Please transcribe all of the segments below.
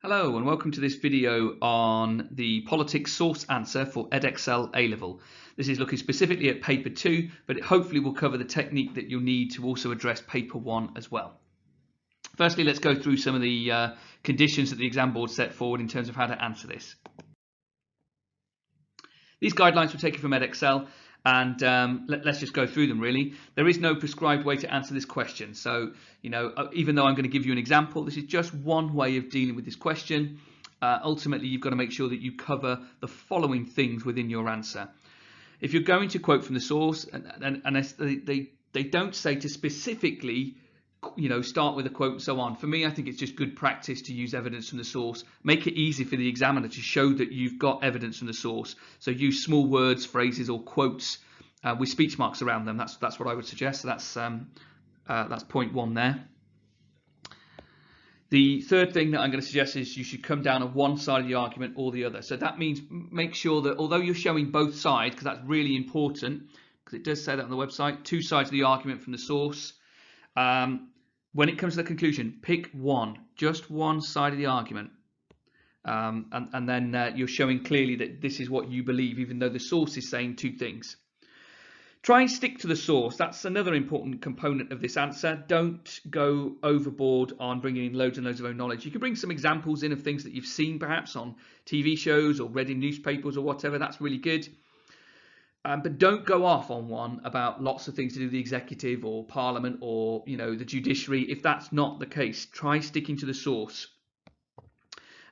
Hello and welcome to this video on the politics source answer for Edexcel A Level. This is looking specifically at paper 2, but it hopefully will cover the technique that you'll need to also address paper 1 as well. Firstly, let's go through some of the conditions that the exam board set forward in terms of how to answer this. These guidelines were taken from Edexcel, and let's just go through them really. There is no prescribed way to answer this question. So, even though I'm going to give you an example, this is just one way of dealing with this question. Ultimately, you've got to make sure that you cover the following things within your answer. If you're going to quote from the source, and they don't say to specifically start with a quote and so on. For me, I think it's just good practice to use evidence from the source. Make it easy for the examiner to show that you've got evidence from the source. So use small words, phrases, or quotes with speech marks around them. That's what I would suggest. So that's point 1 there. The third thing that I'm going to suggest is you should come down on one side of the argument or the other. So that means make sure that although you're showing both sides, because that's really important, because it does say that on the website, 2 sides of the argument from the source. When it comes to the conclusion, pick one, just one side of the argument, and then you're showing clearly that this is what you believe, even though the source is saying 2 things. Try and stick to the source. That's another important component of this answer. Don't go overboard on bringing in loads and loads of own knowledge. You can bring some examples in of things that you've seen perhaps on TV shows or read in newspapers or whatever. That's really good. But don't go off on one about lots of things to do with the executive or parliament or the judiciary. If that's not the case, try sticking to the source.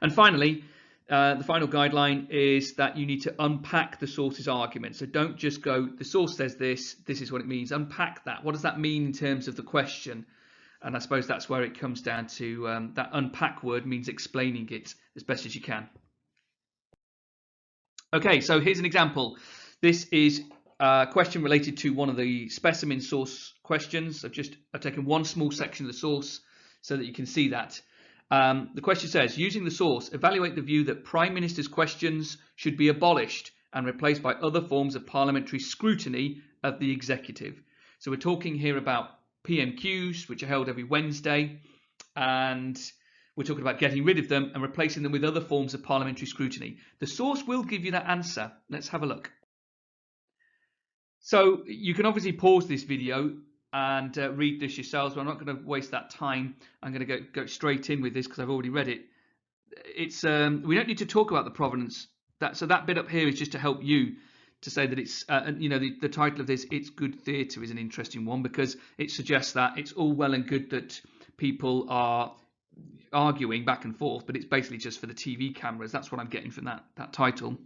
And finally, the final guideline is that you need to unpack the source's argument. So don't just go, the source says this is what it means. Unpack that. What does that mean in terms of the question? And I suppose that's where it comes down to that unpack word means explaining it as best as you can. Okay, so here's an example. This is a question related to one of the specimen source questions. I've taken one small section of the source so that you can see that. The question says, using the source, evaluate the view that Prime Minister's questions should be abolished and replaced by other forms of parliamentary scrutiny of the executive. So we're talking here about PMQs, which are held every Wednesday, and we're talking about getting rid of them and replacing them with other forms of parliamentary scrutiny. The source will give you that answer. Let's have a look. So you can obviously pause this video and read this yourselves, but I'm not going to waste that time. I'm going to go straight in with this because I've already read it. It's we don't need to talk about the provenance. So that bit up here is just to help you to say that it's the title of this, It's Good Theatre, is an interesting one because it suggests that it's all well and good that people are arguing back and forth, but it's basically just for the TV cameras. That's what I'm getting from that title.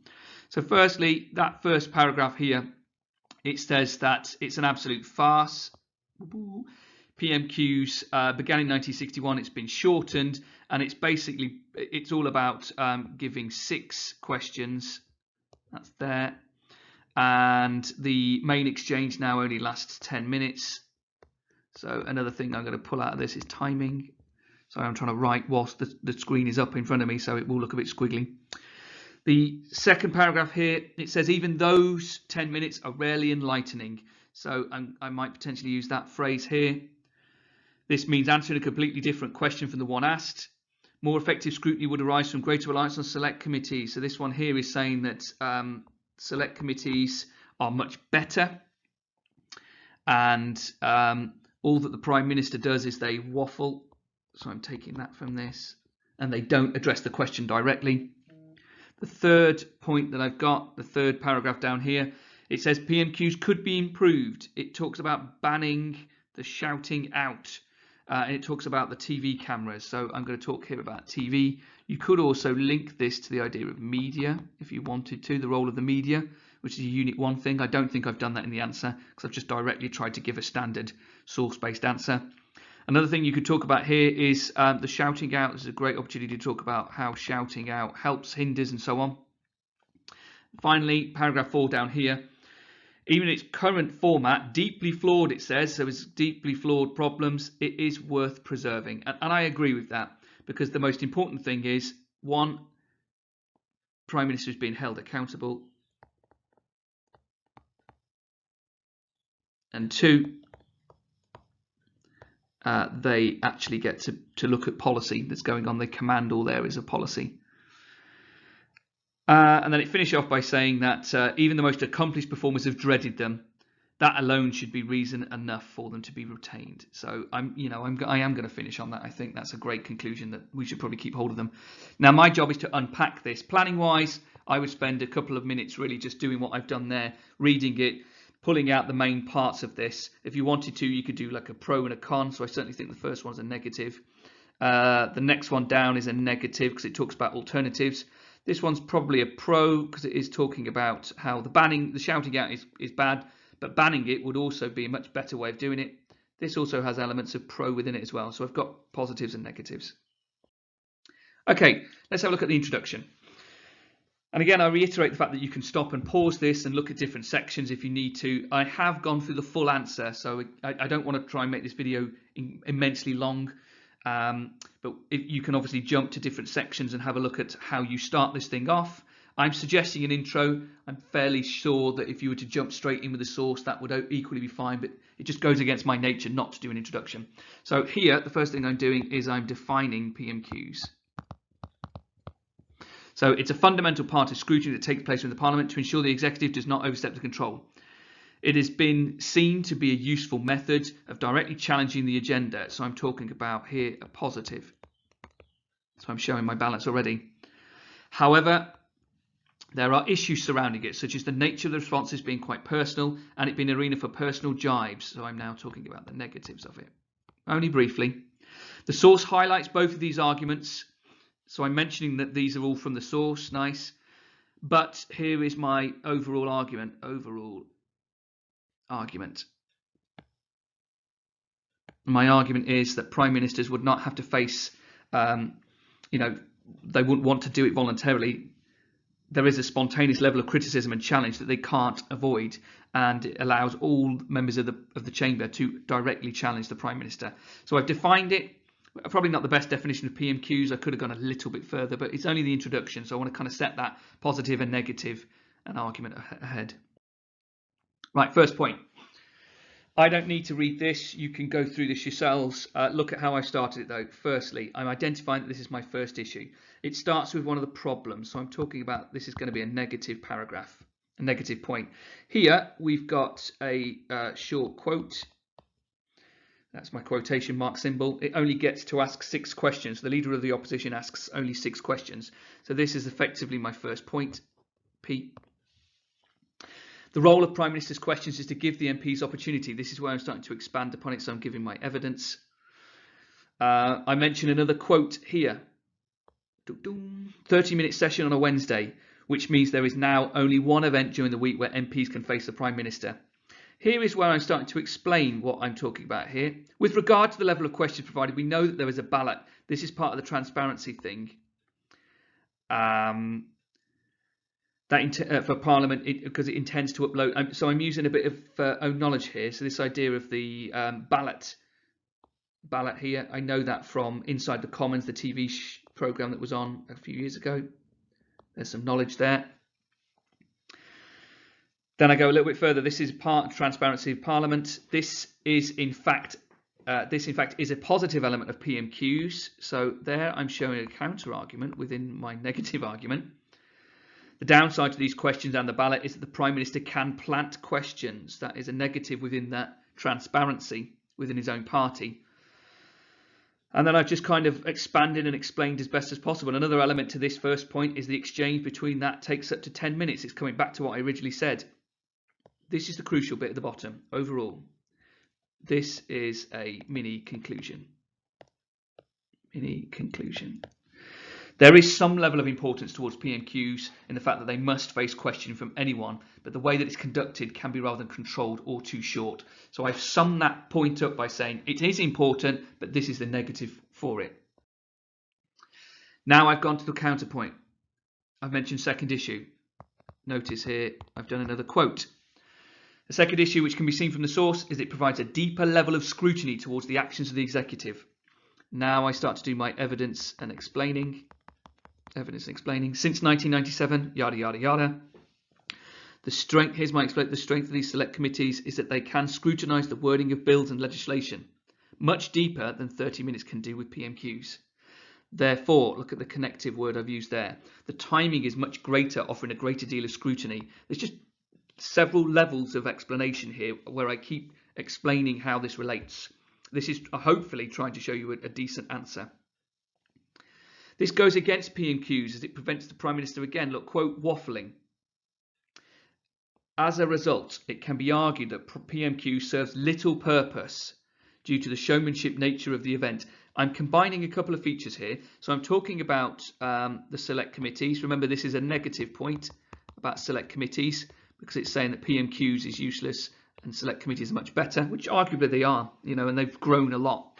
So firstly, that first paragraph here, it says that it's an absolute farce. PMQs began in 1961. It's been shortened, and it's all about giving 6 questions. That's there, and the main exchange now only lasts 10 minutes. So another thing I'm going to pull out of this is timing. Sorry, I'm trying to write whilst the screen is up in front of me, so it will look a bit squiggly. The second paragraph here, it says even those 10 minutes are rarely enlightening. So I might potentially use that phrase here. This means answering a completely different question from the one asked. More effective scrutiny would arise from greater reliance on select committees. So this one here is saying that select committees are much better. And all that the Prime Minister does is they waffle. So I'm taking that from this. And they don't address the question directly. The third point that I've got, the third paragraph down here, it says PMQs could be improved. It talks about banning the shouting out, and it talks about the TV cameras. So I'm going to talk here about TV. You could also link this to the idea of media if you wanted to, the role of the media, which is a Unit 1 thing. I don't think I've done that in the answer because I've just directly tried to give a standard source-based answer. Another thing you could talk about here is the shouting out. This is a great opportunity to talk about how shouting out helps, hinders, and so on. Finally, paragraph 4 down here. Even its current format, deeply flawed, it says, so it's deeply flawed problems, it is worth preserving. And I agree with that because the most important thing is, 1, Prime Minister is being held accountable, and 2, they actually get to look at policy that's going on. They command all areas of policy. And then it finished off by saying that even the most accomplished performers have dreaded them. That alone should be reason enough for them to be retained. So I am going to finish on that. I think that's a great conclusion, that we should probably keep hold of them. Now, my job is to unpack this. Planning wise, I would spend a couple of minutes really just doing what I've done there, reading it, pulling out the main parts of this. If you wanted to, you could do like a pro and a con. So I certainly think the first one's a negative. The next one down is a negative because it talks about alternatives. This one's probably a pro because it is talking about how the shouting out is bad, but banning it would also be a much better way of doing it. This also has elements of pro within it as well. So I've got positives and negatives. Okay, let's have a look at the introduction. And again, I reiterate the fact that you can stop and pause this and look at different sections if you need to. I have gone through the full answer, so I don't want to try and make this video immensely long. But you can obviously jump to different sections and have a look at how you start this thing off. I'm suggesting an intro. I'm fairly sure that if you were to jump straight in with the source, that would equally be fine, but it just goes against my nature not to do an introduction. So here, the first thing I'm doing is I'm defining PMQs. So it's a fundamental part of scrutiny that takes place in the Parliament to ensure the executive does not overstep the control. It has been seen to be a useful method of directly challenging the agenda. So I'm talking about here a positive. So I'm showing my balance already. However, there are issues surrounding it, such as the nature of the responses being quite personal and it being an arena for personal jibes. So I'm now talking about the negatives of it. Only briefly. The source highlights both of these arguments. So I'm mentioning that these are all from the source. Nice. But here is my overall argument. My argument is that prime ministers would not have to face, they wouldn't want to do it voluntarily. There is a spontaneous level of criticism and challenge that they can't avoid, and it allows all members of the chamber to directly challenge the prime minister. So I've defined it. Probably not the best definition of PMQs. I could have gone a little bit further, but it's only the introduction, so I want to kind of set that positive and negative an argument ahead. Right, first point. I don't need to read this. You can go through this yourselves. Look at how I started it though. Firstly, I'm identifying that this is my first issue. It starts with one of the problems. So I'm talking about this is going to be a negative paragraph, a negative point. Here we've got a short quote. That's my quotation mark symbol. It only gets to ask 6 questions. The leader of the opposition asks only 6 questions. So this is effectively my first point, P. The role of Prime Minister's questions is to give the MPs opportunity. This is where I'm starting to expand upon it, so I'm giving my evidence. I mention another quote here. 30-minute session on a Wednesday, which means there is now only one event during the week where MPs can face the Prime Minister. Here is where I'm starting to explain what I'm talking about here. With regard to the level of questions provided, we know that there is a ballot. This is part of the transparency thing. For Parliament, because it intends to upload. So I'm using a bit of own knowledge here. So this idea of the ballot here, I know that from Inside the Commons, the TV programme that was on a few years ago. There's some knowledge there. Then I go a little bit further. This is part of transparency of Parliament. This is in fact is a positive element of PMQs. So there I'm showing a counter argument within my negative argument. The downside to these questions and the ballot is that the Prime Minister can plant questions. That is a negative within that transparency within his own party. And then I've just kind of expanded and explained as best as possible. Another element to this first point is the exchange between that takes up to 10 minutes. It's coming back to what I originally said. This is the crucial bit at the bottom. Overall, this is a mini conclusion. There is some level of importance towards PMQs in the fact that they must face questioning from anyone, but the way that it's conducted can be rather controlled or too short. So I've summed that point up by saying it is important, but this is the negative for it. Now I've gone to the counterpoint. I've mentioned second issue. Notice here I've done another quote. The second issue, which can be seen from the source, is it provides a deeper level of scrutiny towards the actions of the executive. Now I start to do my evidence and explaining. Since 1997, yada yada yada. The strength of these select committees is that they can scrutinise the wording of bills and legislation, much deeper than 30 minutes can do with PMQs. Therefore, look at the connective word I've used there. The timing is much greater, offering a greater deal of scrutiny. There's just several levels of explanation here where I keep explaining how this relates. This is hopefully trying to show you a decent answer. This goes against PMQs as it prevents the Prime Minister, again, look, quote, waffling. As a result, it can be argued that PMQ serves little purpose due to the showmanship nature of the event. I'm combining a couple of features here. So I'm talking about the select committees. Remember, this is a negative point about select committees because it's saying that PMQs is useless and select committees are much better, which arguably they are, and they've grown a lot.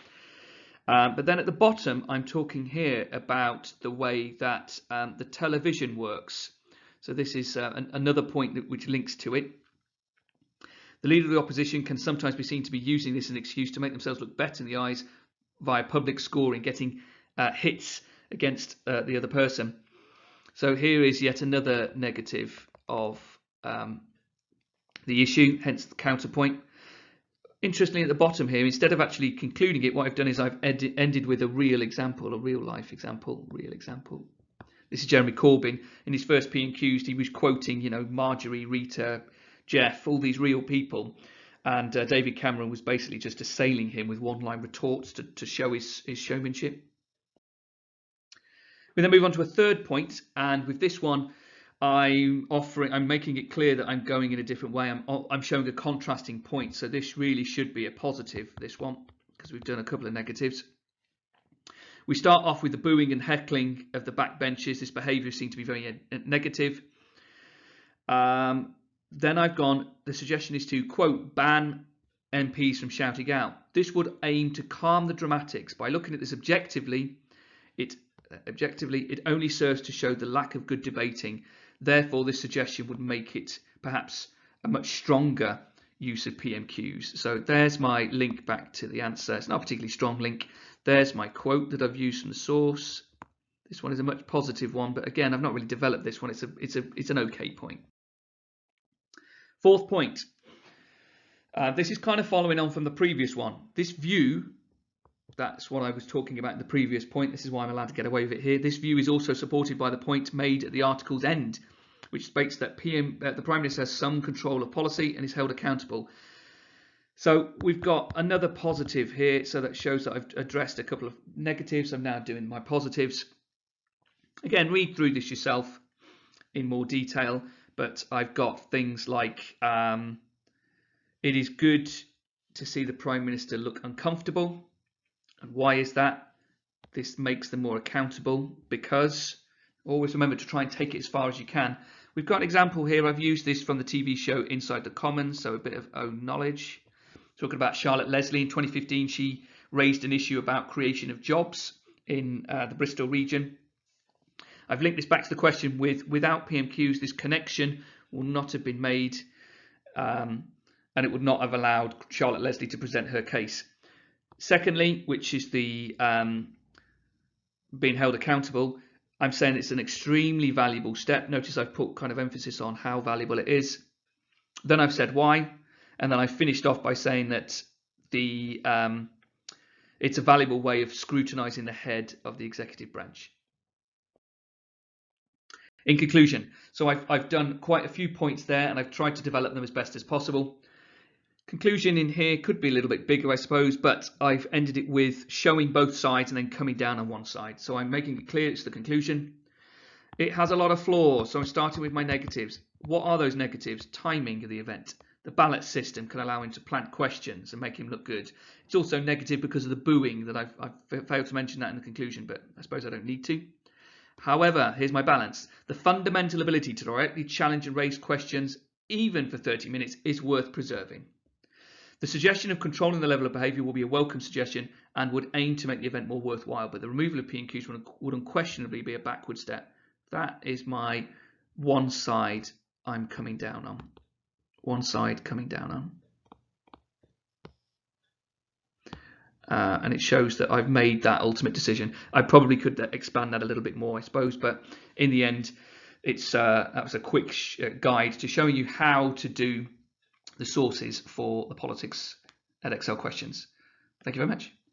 But then at the bottom, I'm talking here about the way that the television works. So this is another point which links to it. The leader of the opposition can sometimes be seen to be using this as an excuse to make themselves look better in the eyes via public scoring, getting hits against the other person. So here is yet another negative of the issue, hence the counterpoint. Interestingly, at the bottom here, instead of actually concluding it, what I've done is I've ended with a real example, a real life example, real example. This is Jeremy Corbyn. In his first P&Qs, he was quoting, Marjorie, Rita, Jeff, all these real people. And David Cameron was basically just assailing him with one-line retorts to show his showmanship. We then move on to a third point, and with this one, I'm making it clear that I'm going in a different way. I'm showing a contrasting point, so this really should be a positive, this one, because we've done a couple of negatives. We start off with the booing and heckling of the backbenchers. This behaviour seemed to be very negative. Then I've gone, the suggestion is to, quote, ban MPs from shouting out. This would aim to calm the dramatics. By looking at this objectively, it only serves to show the lack of good debating. Therefore, this suggestion would make it perhaps a much stronger use of PMQs. So there's my link back to the answer. It's not a particularly strong link. There's my quote that I've used from the source. This one is a much positive one, but again, I've not really developed this one. It's an okay point. Fourth point. This is kind of following on from the previous one. This view, that's what I was talking about in the previous point. This is why I'm allowed to get away with it here. This view is also supported by the point made at the article's end, which states that the Prime Minister has some control of policy and is held accountable. So we've got another positive here, so that shows that I've addressed a couple of negatives. I'm now doing my positives. Again, read through this yourself in more detail, but I've got things like it is good to see the Prime Minister look uncomfortable. And why is that? This makes them more accountable, because always remember to try and take it as far as you can. We've got an example here. I've used this from the TV show Inside the Commons, so a bit of own knowledge. Talking about Charlotte Leslie in 2015, she raised an issue about creation of jobs in the Bristol region. I've linked this back to the question without PMQs, this connection will not have been made, and it would not have allowed Charlotte Leslie to present her case. Secondly, which is the being held accountable, I'm saying it's an extremely valuable step. Notice I've put kind of emphasis on how valuable it is. Then I've said why, and then I finished off by saying that it's a valuable way of scrutinising the head of the executive branch. In conclusion, so I've done quite a few points there, and I've tried to develop them as best as possible. Conclusion in here could be a little bit bigger, I suppose, but I've ended it with showing both sides and then coming down on one side. So I'm making it clear it's the conclusion. It has a lot of flaws, so I'm starting with my negatives. What are those negatives? Timing of the event. The ballot system can allow him to plant questions and make him look good. It's also negative because of the booing that I've failed to mention that in the conclusion, but I suppose I don't need to. However, here's my balance. The fundamental ability to directly challenge and raise questions, even for 30 minutes, is worth preserving. The suggestion of controlling the level of behaviour will be a welcome suggestion and would aim to make the event more worthwhile, but the removal of P&Qs would unquestionably be a backward step. That is my one side I'm coming down on. One side coming down on. And it shows that I've made that ultimate decision. I probably could expand that a little bit more, I suppose, but in the end, that was a quick guide to showing you how to do the sources for the politics Edexcel questions. Thank you very much.